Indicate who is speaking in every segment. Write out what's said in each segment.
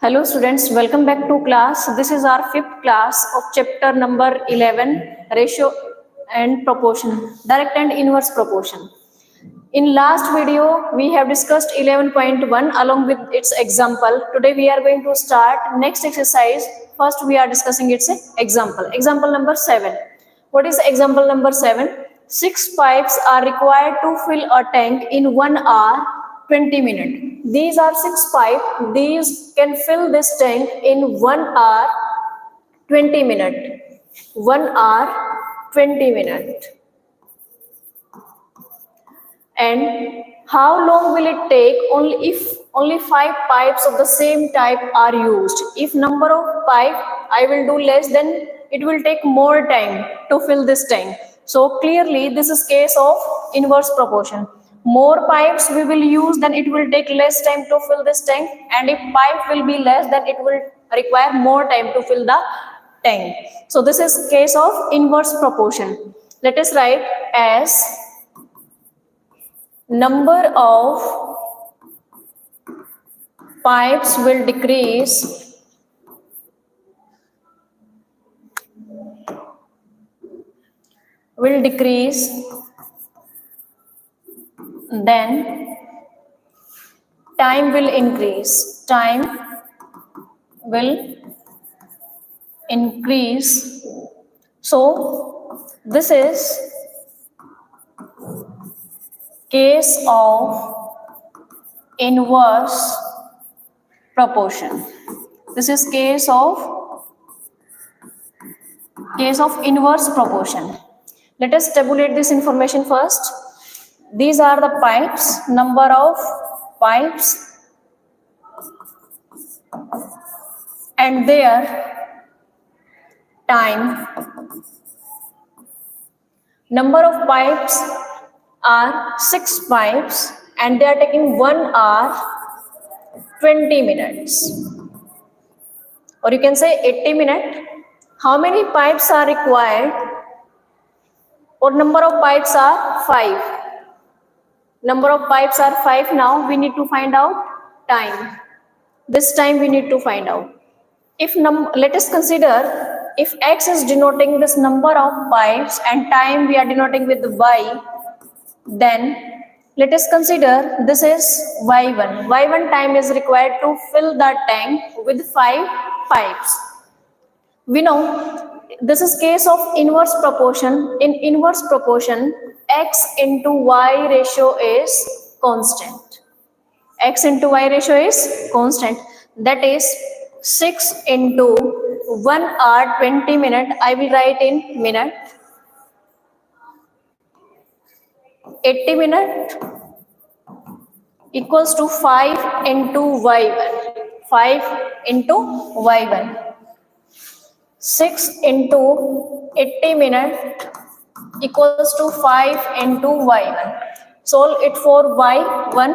Speaker 1: Hello students, welcome back to class. This is our fifth class of chapter number 11, ratio and proportion, direct and inverse proportion. In last video, we have discussed 11.1 along with its example. Today we are going to start next exercise. First we are discussing its example. Example number 7. What is example number 7? 6 pipes are required to fill a tank in 1 hour 20 minutes. These are 6 pipes. These can fill this tank in 1 hour 20 minutes. 1 hour 20 minutes. And how long will it take if only 5 pipes of the same type are used? If number of pipe I will do less, then it will take more time to fill this tank. So clearly this is case of inverse proportion. More pipes we will use, then it will take less time to fill this tank, and if pipe will be less, then it will require more time to fill the tank. So this is case of inverse proportion. Let us write as number of pipes will decrease then time will increase. So this is case of inverse proportion. This is case of inverse proportion. Let us tabulate this information first. These are the pipes, number of pipes, and their time. Number of pipes are 6 pipes and they are taking 1 hour 20 minutes, or you can say 80 minutes. How many pipes are required? Or number of pipes are 5. Number of pipes are 5. Now we need to find out time. This time we need to find out. Let us consider if x is denoting this number of pipes and time we are denoting with y, then let us consider this is y1. Y1 time is required to fill the tank with 5 pipes. We know this is case of inverse proportion. In inverse proportion, x into y ratio is constant. X into y ratio is constant. That is 6 into 1 hour 20 minutes. I will write in minute. 80 minutes equals to 5 into y1. 5 into y1. 6 into 80 minutes equals to 5 into y1. Solve it for y1.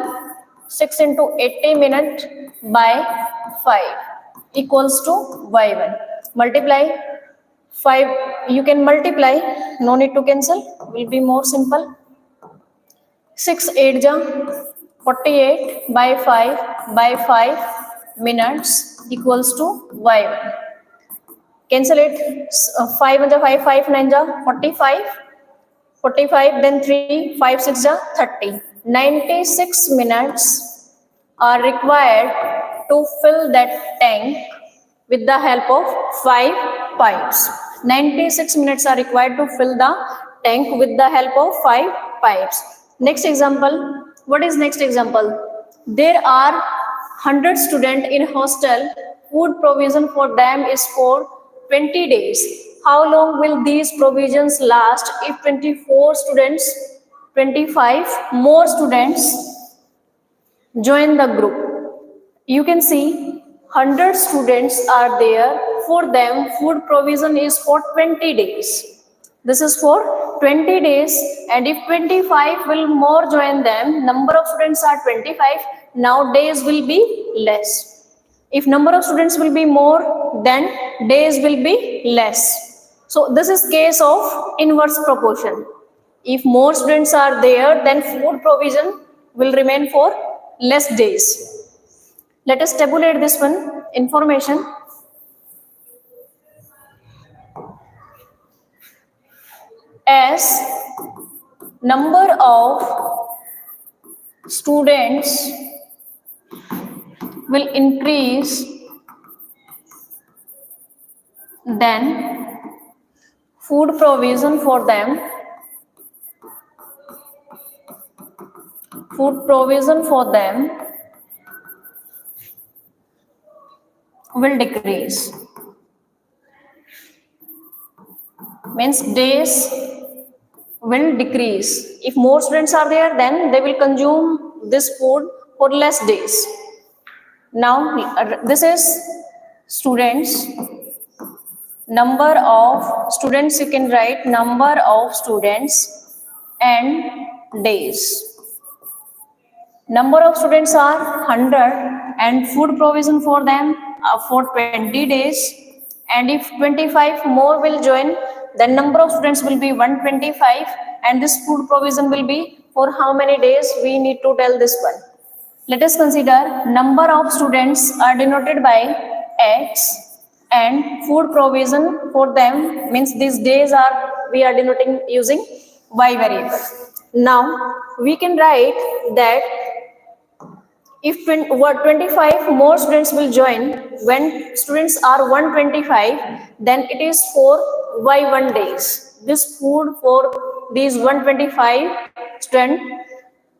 Speaker 1: 6 into 80 minutes by 5 equals to y1. Multiply 5. You can multiply. No need to cancel. Will be more simple. 6 8 ja 48 by 5 minutes equals to y1. Cancel it. 5 1 ja 5, 5 9 ja 45. 45, then 3, 5 6 ja 30. 96 minutes are required to fill that tank with the help of 5 pipes. 96 minutes are required to fill the tank with the help of 5 pipes. Next example. What is next example? There are 100 students in hostel. Food provision for them is for 20 days. How long will these provisions last if 24 students, 25 more students join the group? You can see 100 students are there. For them, food provision is for 20 days. This is for 20 days, and if 25 will more join them, number of students are 25, now days will be less. If number of students will be more, then days will be less. So this is case of inverse proportion. If more students are there, then food provision will remain for less days. Let us tabulate this one information. As number of students will increase, then food provision for them will decrease. Means days will decrease. If more students are there, then they will consume this food for less days. Now this is students. Number of students, you can write number of students and days. Number of students are 100 and food provision for them for 20 days. And if 25 more will join, then number of students will be 125, and this food provision will be for how many days? We need to tell this one. Let us consider number of students are denoted by X and food provision for them means these days we are denoting using Y variable. Now we can write that if 25 more students will join, when students are 125, then it is for Y1 days. This food for these 125 students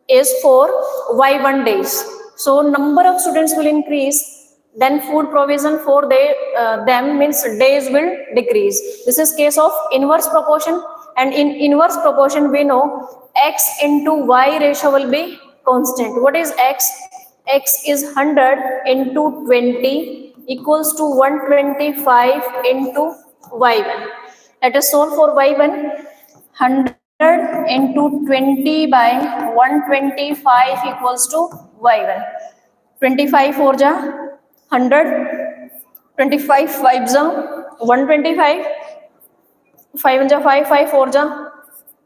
Speaker 1: is for Y1 days. So number of students will increase, then food provision for them means days will decrease. This is case of inverse proportion, and in inverse proportion we know X into Y ratio will be constant. What is X? X is 100 into 20 equals to 125 into Y1. Let us solve for Y1. 100 into 20 by 125 equals to Y1. 25 4 ja 100, 25 5 ja 125, 5 ja 5, 5 4 ja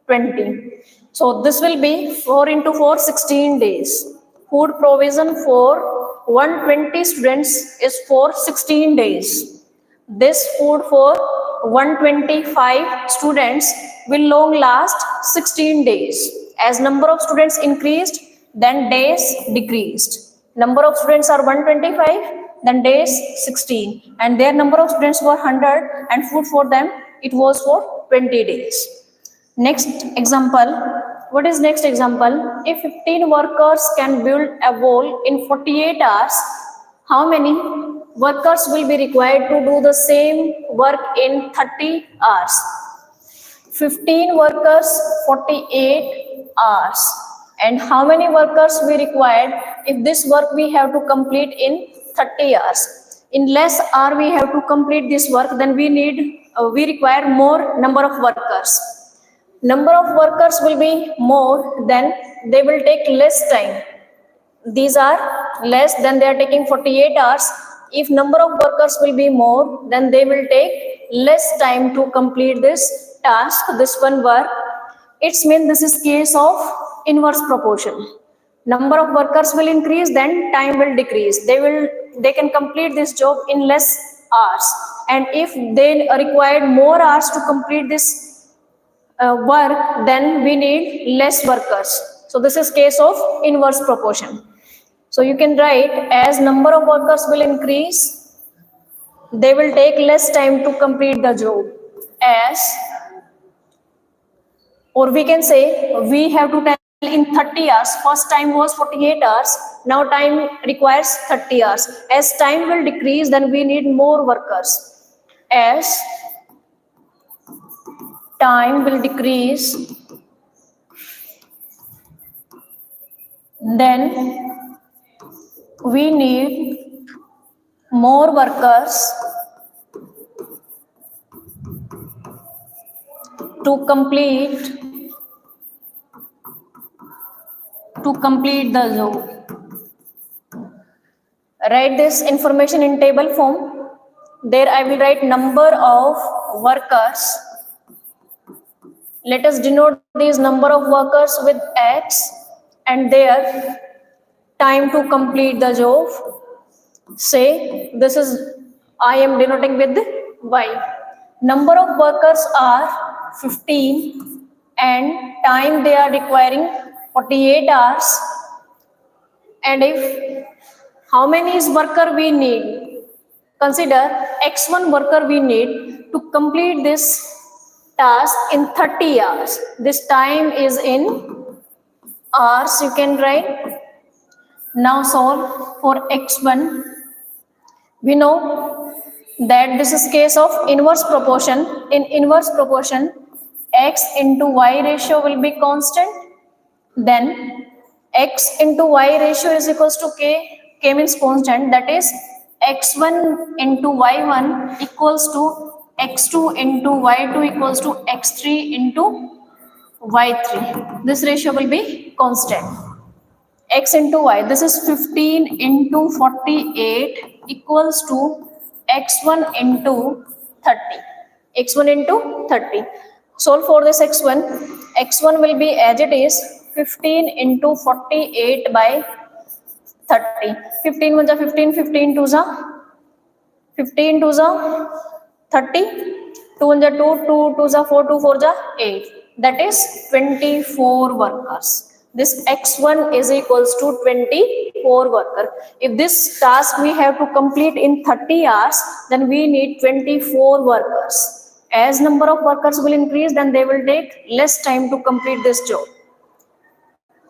Speaker 1: 20. So this will be 4 into 4, 16 days. Food provision for 120 students is for 16 days. This food for 125 students will long last 16 days. As number of students increased, then days decreased. Number of students are 125, then days 16, and their number of students were 100 and food for them it was for 20 days. Next example. What is next example? If 15 workers can build a wall in 48 hours, how many workers will be required to do the same work in 30 hours? 15 workers, 48 hours. And how many workers we required if this work we have to complete in 30 hours? In less hour we have to complete this work, then we require more number of workers. Number of workers will be more, then they will take less time. These are less, then they are taking 48 hours. If number of workers will be more, then they will take less time to complete this task, this one work. It's mean this is case of inverse proportion. Number of workers will increase, then time will decrease. They can complete this job in less hours. And if they required more hours to complete this work, then we need less workers. So this is case of inverse proportion. So you can write as number of workers will increase, they will take less time to complete the job. Or we can say we have to tell in 30 hours. First time was 48 hours. Now time requires 30 hours. As time will decrease, then we need more workers. As time will decrease, then we need more workers to complete the job. Write this information in table form. There I will write number of workers. Let us denote these number of workers with X and their time to complete the job. Say this is, I am denoting with Y. Number of workers are 15 and time they are requiring 48 hours. And if how many is worker we need? Consider x1 worker we need to complete this task in 30 hours. This time is in hours, you can write. Now solve for x1. We know that this is case of inverse proportion. In inverse proportion, x into y ratio will be constant. Then x into y ratio is equals to k. K means constant. That is x1 into y1 equals to x2 into y2 equals to x3 into y3. This ratio will be constant. X into y, this is 15 into 48 equals to x1 into 30. X1 into 30. Solve for this x1. X1 will be as it is 15 into 48 by 30. 15 1 15, 15 2 15 2 30. 2 1 2, 2 2 4, 2 4 8. That is 24 workers. This x1 is equals to 24 worker. If this task we have to complete in 30 hours, then we need 24 workers. As number of workers will increase, then they will take less time to complete this job.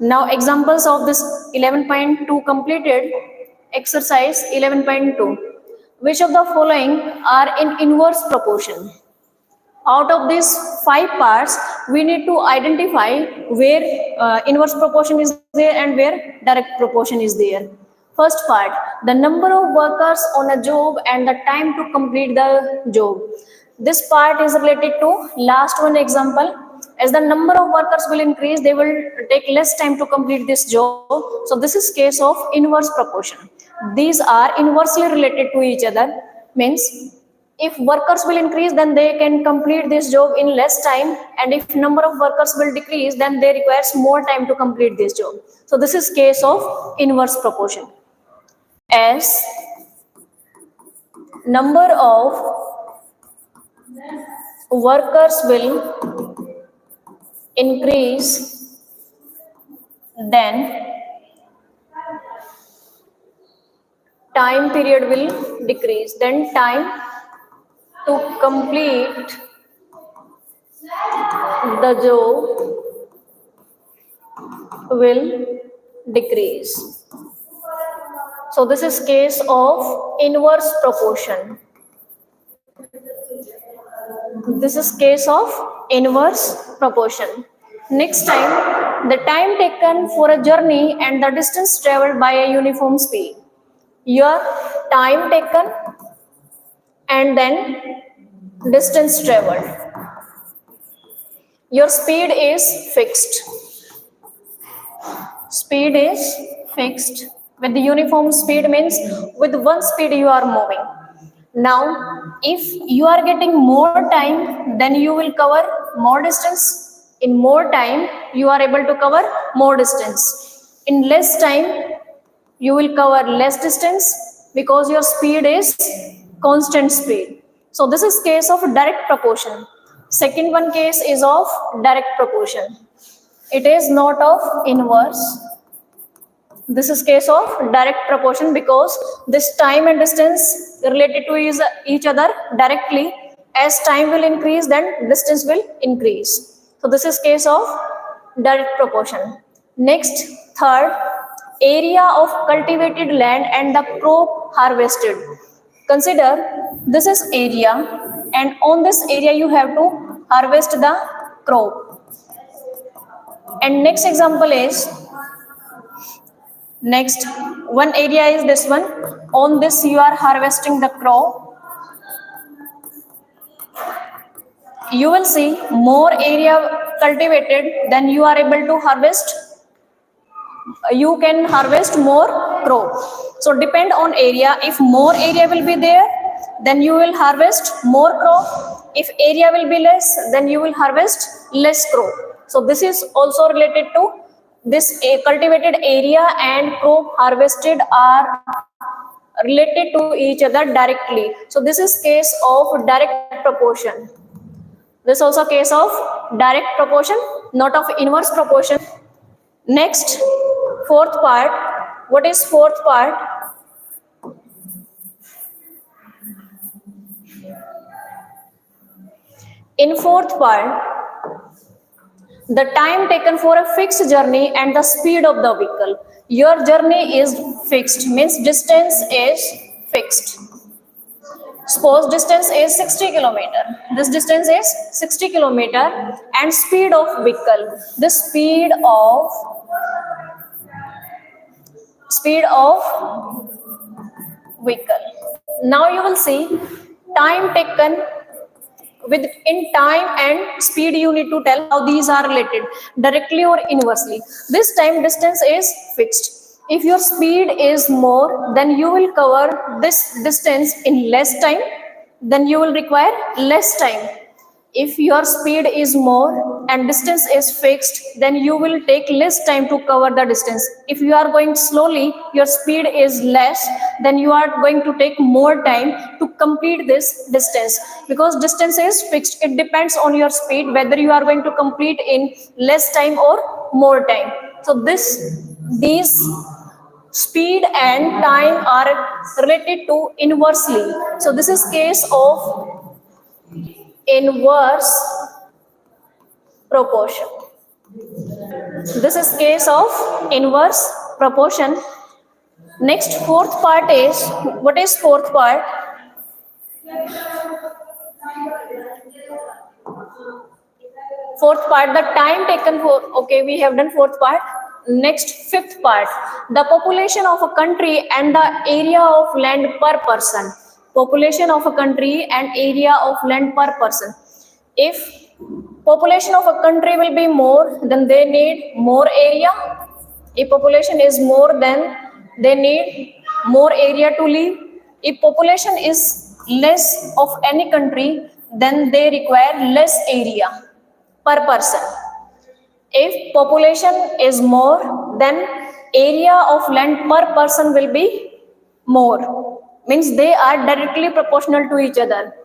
Speaker 1: Now examples of this 11.2 completed. Exercise 11.2. Which of the following are in inverse proportion? Out of these 5 parts, we need to identify where inverse proportion is there and where direct proportion is there. First part, the number of workers on a job and the time to complete the job. This part is related to last one example. As the number of workers will increase, they will take less time to complete this job. So this is case of inverse proportion. These are inversely related to each other. Means if workers will increase, then they can complete this job in less time, and if number of workers will decrease, then they requires more time to complete this job. So this is case of inverse proportion. As number of workers will increase, then time period will decrease, then time to complete the job will decrease. So this is case of inverse proportion. This is case of inverse proportion. Next time, the time taken for a journey and the distance traveled by a uniform speed. Your time taken and then distance traveled. Your speed is fixed. Speed is fixed. With the uniform speed means with one speed you are moving. Now, if you are getting more time, then you will cover more distance. In more time, you are able to cover more distance. In less time, you will cover less distance because your speed is constant speed. So this is case of direct proportion. Second one case is of direct proportion. It is not of inverse. This is case of direct proportion because this time and distance related to each other directly. As time will increase, then distance will increase. So this is case of direct proportion. Next, third, area of cultivated land and the crop harvested. Consider this is area, and on this area you have to harvest the crop. And next example is, next one area is this one. On this you are harvesting the crop. You will see more area cultivated, then you are able to harvest. You can harvest more crop. So depend on area. If more area will be there, then you will harvest more crop. If area will be less, then you will harvest less crop. So this is also related to this cultivated area and crop harvested are related to each other directly. So this is case of direct proportion. This is also case of direct proportion, not of inverse proportion. Next, fourth part. What is fourth part? In fourth part, the time taken for a fixed journey and the speed of the vehicle. Your journey is fixed, means distance is fixed. Suppose distance is 60 kilometer. This distance is 60 kilometer and speed of vehicle. The speed of vehicle. Now you will see time taken with in time and speed. You need to tell how these are related directly or inversely. This time distance is fixed. If your speed is more, then you will cover this distance in less time, then you will require less time. If your speed is more and distance is fixed, then you will take less time to cover the distance. If you are going slowly, your speed is less, then you are going to take more time to complete this distance, because distance is fixed. It depends on your speed whether you are going to complete in less time or more time. So these speed and time are related to inversely. So this is case of inverse proportion. This is case of inverse proportion. Next, fourth part is, what is fourth part? Fourth part, the time taken for, okay, we have done fourth part. Next, fifth part, the population of a country and the area of land per person. Population of a country and area of land per person. If population of a country will be more, then they need more area. If population is more, then they need more area to live. If population is less of any country, then they require less area per person. If population is more, then area of land per person will be more. Means they are directly proportional to each other.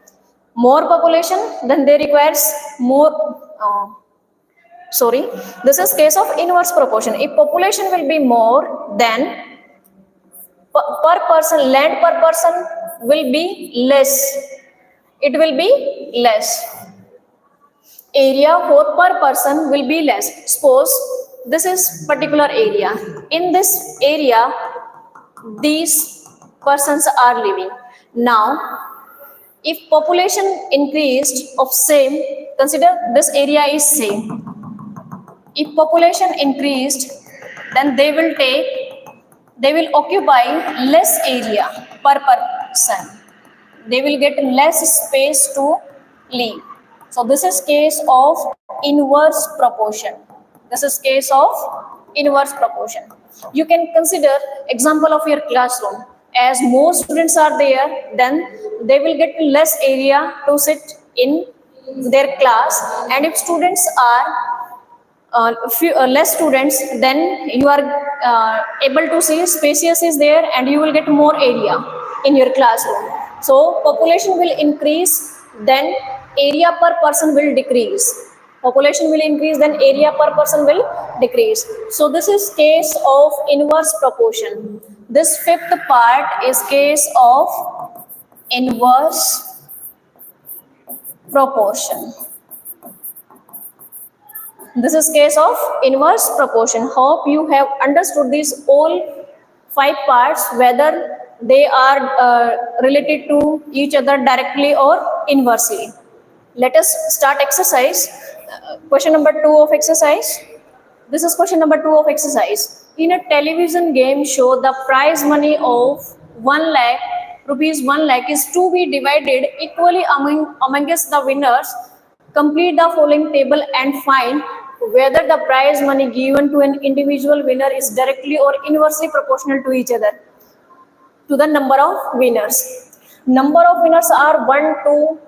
Speaker 1: More population, then they requires more. This is case of inverse proportion. If population will be more, then per person, land per person will be less. It will be less. Area for per person will be less. Suppose this is particular area. In this area, these persons are living. Now, if population increased of same, consider this area is same. If population increased, then they will occupy less area per person. They will get less space to live. So this is case of inverse proportion. This is case of inverse proportion. You can consider example of your classroom. As more students are there, then they will get less area to sit in their class. And if students are less students, then you are able to see spacious is there and you will get more area in your classroom. So population will increase, then area per person will decrease. Population will increase, then area per person will decrease. So this is case of inverse proportion. This fifth part is case of inverse proportion. This is case of inverse proportion. Hope you have understood these all 5 parts, whether they are related to each other directly or inversely. Let us start exercise. Question number 2 of exercise. This is question number 2 of exercise. In a television game show, the prize money of 1 lakh rupees 1 lakh is to be divided equally amongst the winners. Complete the following table and find whether the prize money given to an individual winner is directly or inversely proportional to each other, to the number of winners. Number of winners are 1, 2,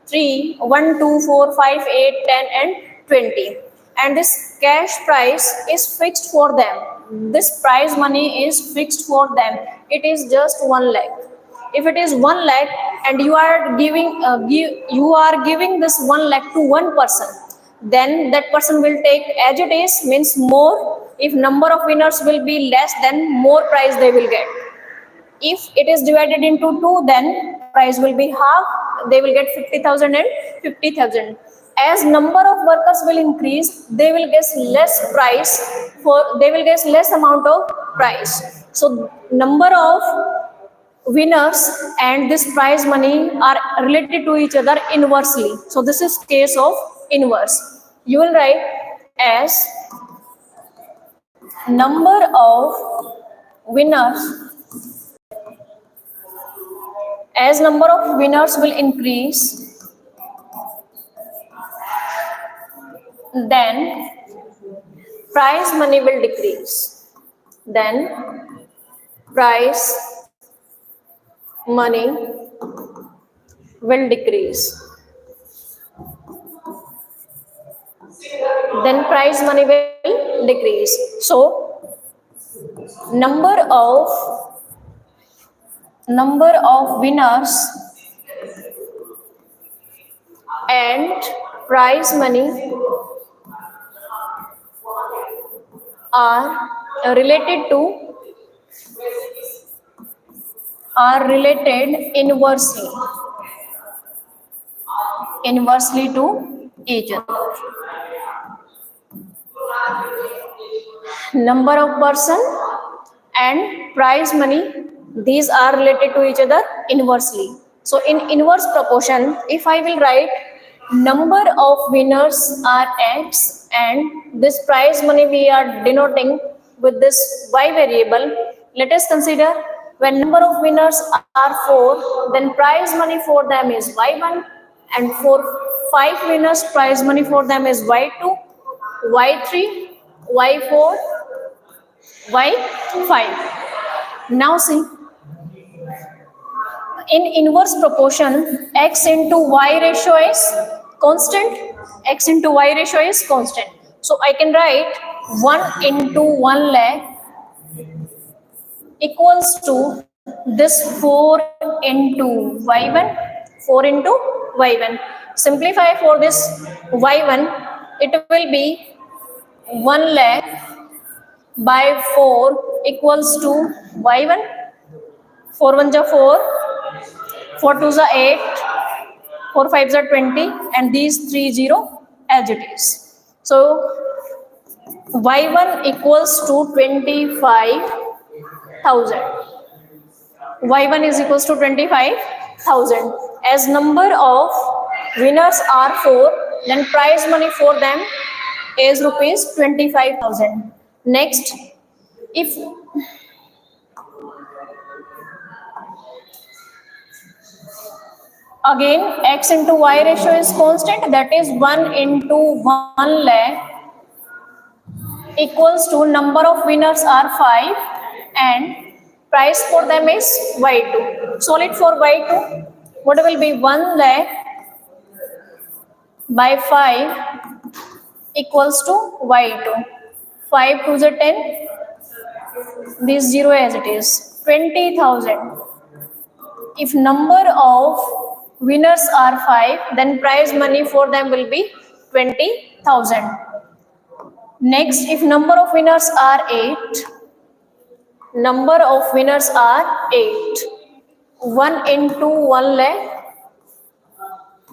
Speaker 1: 3, 1, 2, 4, 5, 8, 10 and 20. And this cash prize is fixed for them. This prize money is fixed for them. It is just 1 lakh. If it is 1 lakh and you are giving this 1 lakh to one person, then that person will take as it is, means more. If number of winners will be less, then more prize they will get. If it is divided into two, then price will be half. They will get 50,000 and 50,000. As number of workers will increase, they will get less price they will get less amount of price. So number of winners and this prize money are related to each other inversely. So this is case of inverse. You will write as number of winners, as number of winners will increase, then prize money will decrease. Then prize money will decrease. Then prize money will decrease. So number of winners and prize money are related inversely to each other. Number of person and prize money, these are related to each other inversely. So in inverse proportion, if I will write number of winners are X and this prize money we are denoting with this Y variable, let us consider when number of winners are 4, then prize money for them is Y1, and for 5 winners prize money for them is Y2, Y3, Y4, Y5. Now see, in inverse proportion, X into Y ratio is constant. X into Y ratio is constant. So I can write 1 into 1 lakh equals to this 4 into Y1, 4 into Y1. Simplify for this Y1, it will be 1 lakh by 4 equals to Y1. 4 1 ja 4, 4 2 ja 8, 4 5 ja 20, and these 3 0 as it is. So Y1 equals to 25,000. Y1 is equals to 25,000. As number of winners are 4, then prize money for them is rupees 25,000. Next, if again X into Y ratio is constant, that is 1 into 1 lakh equals to number of winners are 5 and price for them is Y2. Solve for Y2. What will be 1 lakh by 5 equals to Y2. 5 2 is 10. This 0 as it is. 20,000. If number of winners are 5, then prize money for them will be 20,000. Next, if number of winners are 8, 1 into 1 lakh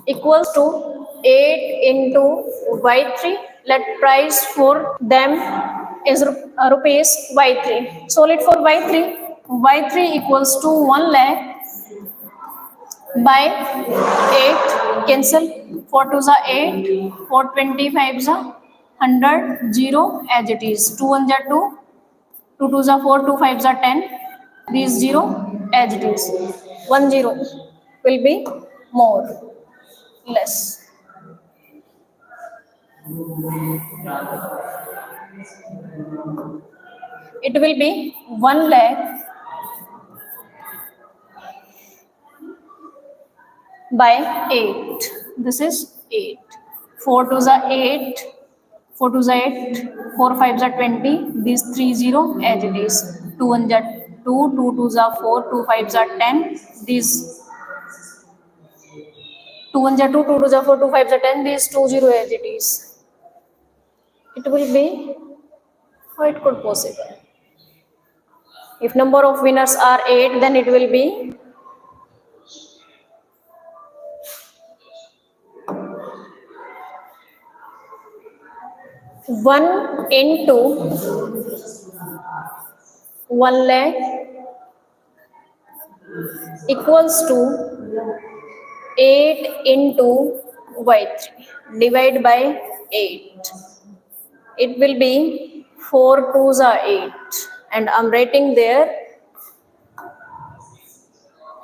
Speaker 1: equals to 8 into Y3. Let price for them is rupees Y3. Solve for Y3. Y3 equals to 1 lakh by 8, cancel. 4 2 is 8, 4 25 is 100, 0 as it is. 2 1 is 2, 2 2 is 4, 2 5 is 10, 3 is 0 as it is. 1 0 will be more, less. It will be 1 lakh by 8. This is 8. 4 2 is 8, 4 2 is 8, 4 5 is 20, these 3 0 as it is. 2 1 is 2, 2 2s are 4, 2 5s are 10. These 2 1s are 2, 2 2s are 4, 2 5s are 10. These 2 0 as it is. It will be, how it could possible? If number of winners are 8, then it will be 1 into 1 lakh equals to 8 into y3 divide by 8. It will be 4 2s are 8, and I'm writing there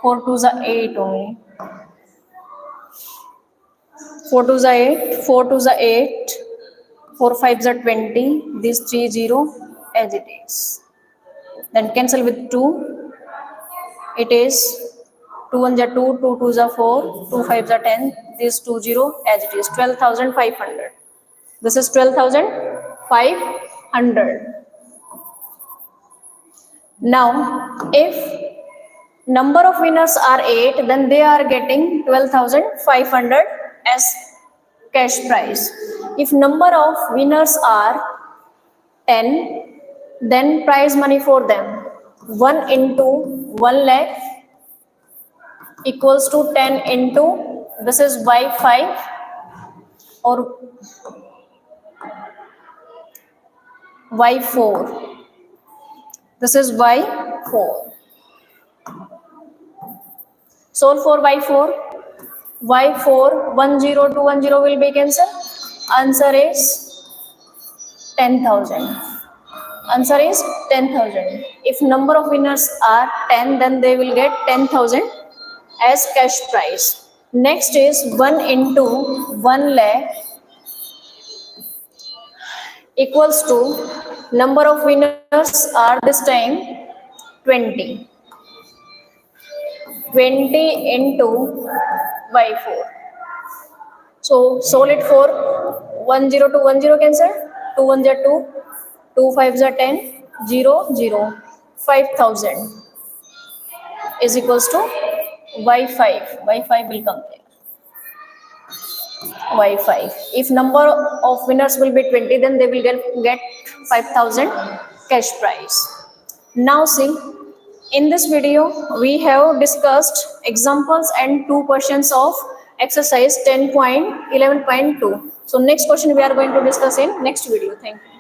Speaker 1: 4 2s are 8 only. 4 2s are 8, 4 2s are 8, 4 5s are 20. These 3 0 as it is. Then cancel with 2. It is 2 1s are 2, 2 2s are 4, 2 5s are 10. These 2 0 as it is. 12,500. This is 12,500. Now, if number of winners are 8, then they are getting 12,500 as cash prize. If number of winners are 10, then prize money for them 1 into 1 lakh equals to 10 into, this is y5 or y4. This is y4. Solve for y4. Y4 10 to 10 will be cancelled. Answer is 10,000. Answer is 10,000. If number of winners are 10, then they will get 10,000 as cash prize. Next is 1 into 1 lakh equals to number of winners are this time 20. 20 into y4. So solve it for 10 to 10 cancel. 2 1s are 2, 2 5s are 10, 0 0. 5,000 is equals to y5. Y5 will come there. Y5. If number of winners will be 20, then they will get 5,000 cash prize. Now see, in this video, we have discussed examples and 2 questions of exercise 10.11.2. So next question we are going to discuss in next video. Thank you.